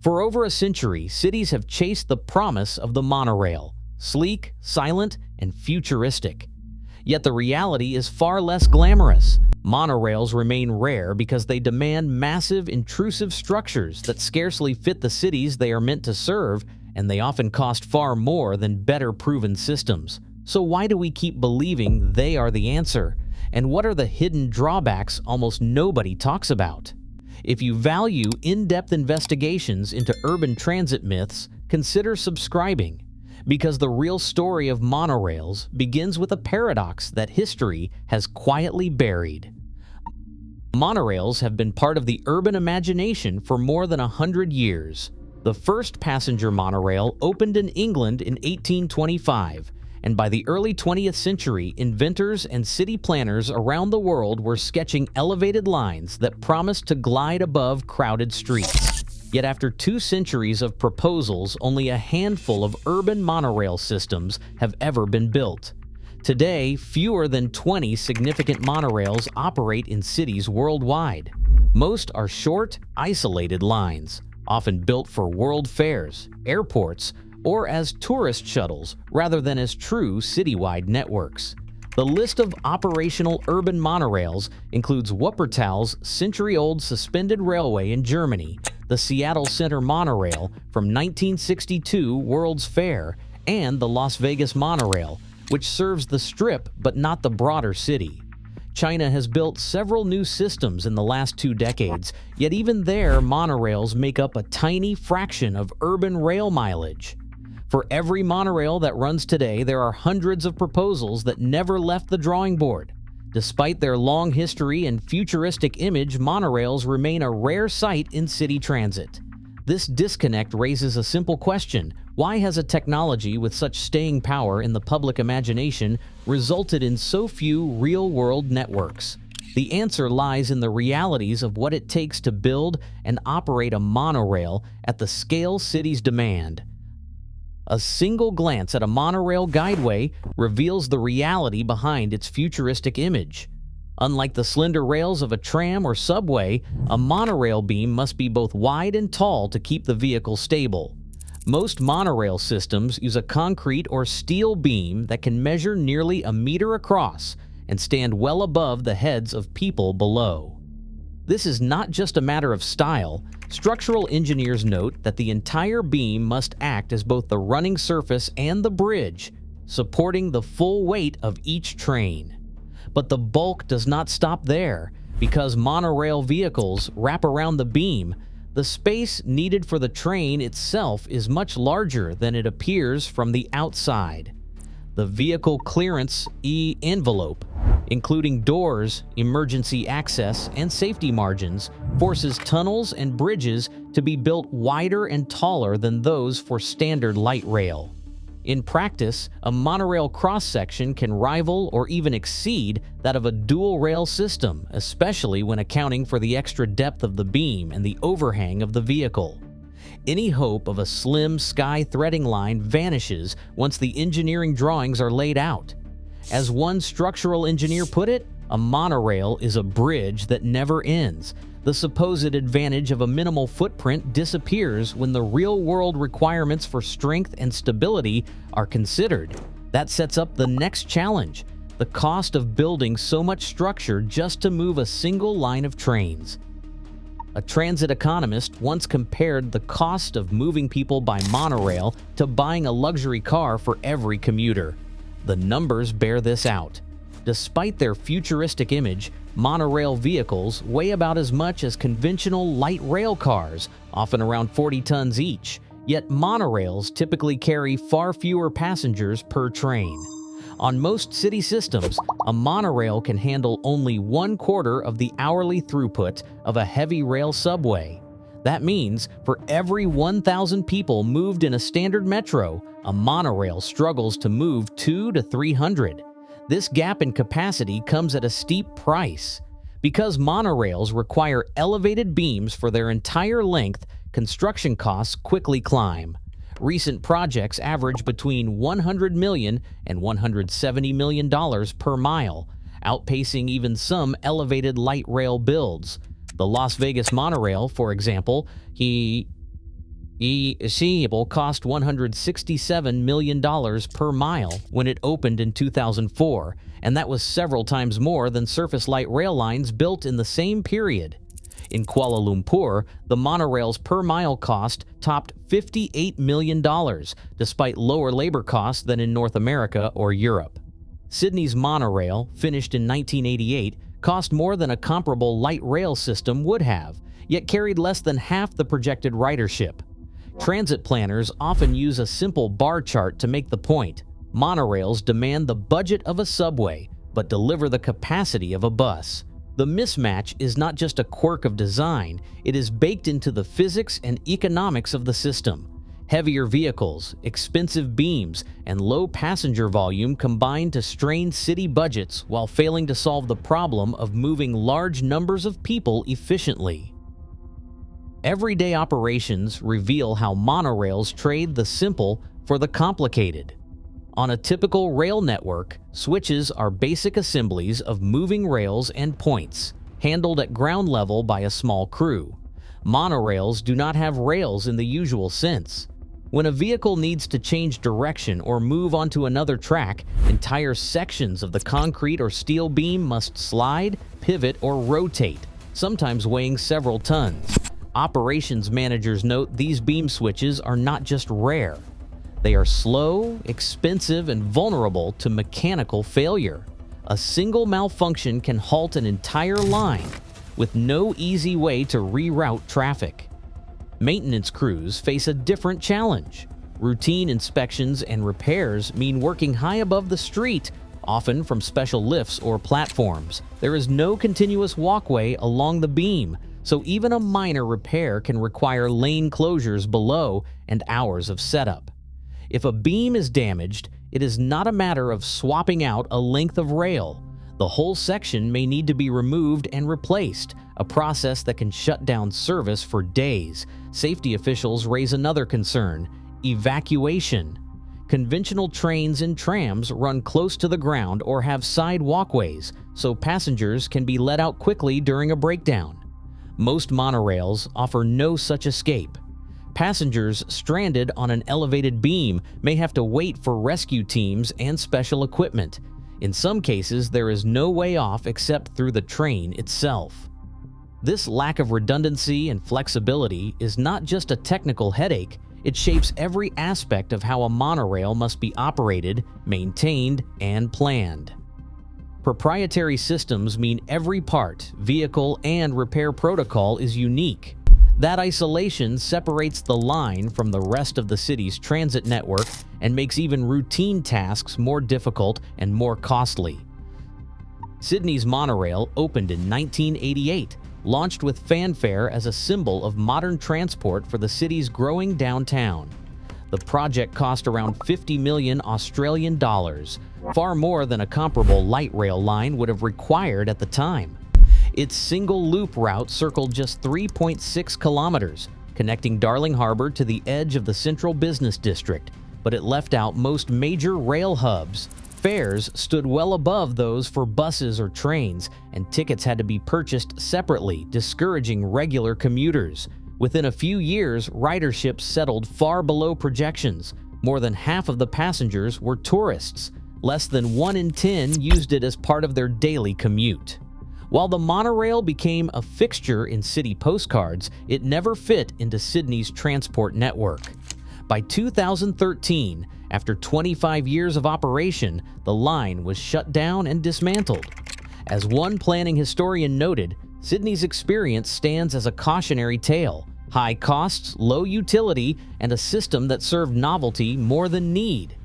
For over a century, cities have chased the promise of the monorail, sleek, silent, and futuristic. Yet the reality is far less glamorous. Monorails remain rare because they demand massive, intrusive structures that scarcely fit the cities they are meant to serve, and they often cost far more than better proven systems. So why do we keep believing they are the answer? And what are the hidden drawbacks almost nobody talks about? If you value in-depth investigations into urban transit myths, consider subscribing. Because the real story of monorails begins with a paradox that history has quietly buried. Monorails have been part of the urban imagination for more than 100 years. The first passenger monorail opened in England in 1825, and by the early 20th century, inventors and city planners around the world were sketching elevated lines that promised to glide above crowded streets. Yet after 2 centuries of proposals, only a handful of urban monorail systems have ever been built. Today, fewer than 20 significant monorails operate in cities worldwide. Most are short, isolated lines, often built for world fairs, airports, or as tourist shuttles rather than as true citywide networks. The list of operational urban monorails includes Wuppertal's century-old suspended railway in Germany, the Seattle Center Monorail from 1962 World's Fair, and the Las Vegas Monorail, which serves the Strip but not the broader city. China has built several new systems in the last 2 decades, yet even there, monorails make up a tiny fraction of urban rail mileage. For every monorail that runs today, there are hundreds of proposals that never left the drawing board. Despite their long history and futuristic image, monorails remain a rare sight in city transit. This disconnect raises a simple question: why has a technology with such staying power in the public imagination resulted in so few real-world networks? The answer lies in the realities of what it takes to build and operate a monorail at the scale cities demand. A single glance at a monorail guideway reveals the reality behind its futuristic image. Unlike the slender rails of a tram or subway, a monorail beam must be both wide and tall to keep the vehicle stable. Most monorail systems use a concrete or steel beam that can measure nearly a meter across and stand well above the heads of people below. This is not just a matter of style. Structural engineers note that the entire beam must act as both the running surface and the bridge, supporting the full weight of each train. But the bulk does not stop there. Because monorail vehicles wrap around the beam, the space needed for the train itself is much larger than it appears from the outside. The vehicle clearance envelope, including doors, emergency access, and safety margins, forces tunnels and bridges to be built wider and taller than those for standard light rail. In practice, a monorail cross-section can rival or even exceed that of a dual-rail system, especially when accounting for the extra depth of the beam and the overhang of the vehicle. Any hope of a slim sky threading line vanishes once the engineering drawings are laid out. As one structural engineer put it, a monorail is a bridge that never ends. The supposed advantage of a minimal footprint disappears when the real-world requirements for strength and stability are considered. That sets up the next challenge: the cost of building so much structure just to move a single line of trains. A transit economist once compared the cost of moving people by monorail to buying a luxury car for every commuter. The numbers bear this out. Despite their futuristic image, monorail vehicles weigh about as much as conventional light rail cars, often around 40 tons each. Yet monorails typically carry far fewer passengers per train. On most city systems, a monorail can handle only 1/4 of the hourly throughput of a heavy rail subway. That means for every 1,000 people moved in a standard metro, a monorail struggles to move 200 to 300. This gap in capacity comes at a steep price. Because monorails require elevated beams for their entire length, construction costs quickly climb. Recent projects average between $100 million and $170 million per mile, outpacing even some elevated light rail builds. The Las Vegas monorail, for example, Cable cost $167 million per mile when it opened in 2004, and that was several times more than surface light rail lines built in the same period. In Kuala Lumpur, the monorail's per-mile cost topped $58 million, despite lower labor costs than in North America or Europe. Sydney's monorail, finished in 1988, cost more than a comparable light rail system would have, yet carried less than half the projected ridership. Transit planners often use a simple bar chart to make the point. Monorails demand the budget of a subway, but deliver the capacity of a bus. The mismatch is not just a quirk of design, it is baked into the physics and economics of the system. Heavier vehicles, expensive beams, and low passenger volume combine to strain city budgets while failing to solve the problem of moving large numbers of people efficiently. Everyday operations reveal how monorails trade the simple for the complicated. On a typical rail network, switches are basic assemblies of moving rails and points, handled at ground level by a small crew. Monorails do not have rails in the usual sense. When a vehicle needs to change direction or move onto another track, entire sections of the concrete or steel beam must slide, pivot, or rotate, sometimes weighing several tons. Operations managers note these beam switches are not just rare. They are slow, expensive, and vulnerable to mechanical failure. A single malfunction can halt an entire line, with no easy way to reroute traffic. Maintenance crews face a different challenge. Routine inspections and repairs mean working high above the street, often from special lifts or platforms. There is no continuous walkway along the beam, so even a minor repair can require lane closures below and hours of setup. If a beam is damaged, it is not a matter of swapping out a length of rail. The whole section may need to be removed and replaced, a process that can shut down service for days. Safety officials raise another concern: evacuation. Conventional trains and trams run close to the ground or have side walkways, so passengers can be let out quickly during a breakdown. Most monorails offer no such escape. Passengers stranded on an elevated beam may have to wait for rescue teams and special equipment. In some cases, there is no way off except through the train itself. This lack of redundancy and flexibility is not just a technical headache, it shapes every aspect of how a monorail must be operated, maintained, and planned. Proprietary systems mean every part, vehicle, and repair protocol is unique. That isolation separates the line from the rest of the city's transit network and makes even routine tasks more difficult and more costly. Sydney's monorail opened in 1988, launched with fanfare as a symbol of modern transport for the city's growing downtown. The project cost around 50 million Australian dollars, far more than a comparable light rail line would have required at the time. Its single-loop route circled just 3.6 kilometers, connecting Darling Harbour to the edge of the central business district, but it left out most major rail hubs. Fares stood well above those for buses or trains, and tickets had to be purchased separately, discouraging regular commuters. Within a few years, ridership settled far below projections. More than half of the passengers were tourists. Less than 1 in 10 used it as part of their daily commute. While the monorail became a fixture in city postcards, it never fit into Sydney's transport network. By 2013, after 25 years of operation, the line was shut down and dismantled. As one planning historian noted, Sydney's experience stands as a cautionary tale: high costs, low utility, and a system that served novelty more than need.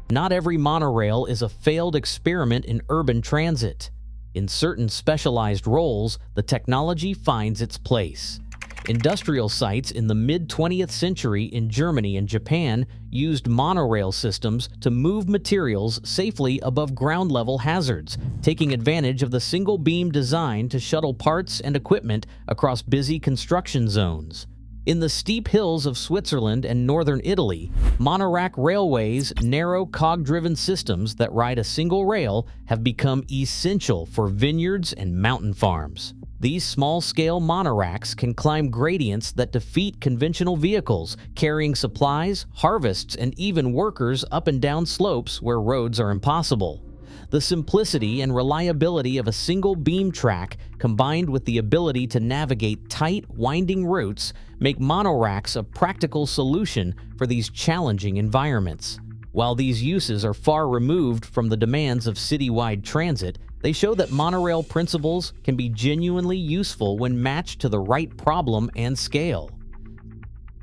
Not every monorail is a failed experiment in urban transit. In certain specialized roles, the technology finds its place. Industrial sites in the mid-20th century in Germany and Japan used monorail systems to move materials safely above ground-level hazards, taking advantage of the single-beam design to shuttle parts and equipment across busy construction zones. In the steep hills of Switzerland and northern Italy, monorack railways, narrow cog-driven systems that ride a single rail, have become essential for vineyards and mountain farms. These small-scale monoracks can climb gradients that defeat conventional vehicles, carrying supplies, harvests, and even workers up and down slopes where roads are impossible. The simplicity and reliability of a single beam track, combined with the ability to navigate tight, winding routes, make monoracks a practical solution for these challenging environments. While these uses are far removed from the demands of citywide transit, they show that monorail principles can be genuinely useful when matched to the right problem and scale.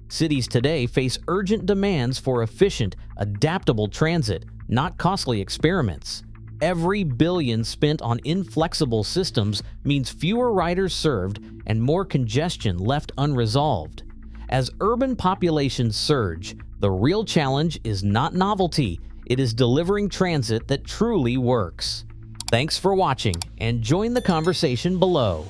Cities today face urgent demands for efficient, adaptable transit, not costly experiments. Every billion spent on inflexible systems means fewer riders served and more congestion left unresolved. As urban populations surge, the real challenge is not novelty, it is delivering transit that truly works. Thanks for watching, and join the conversation below.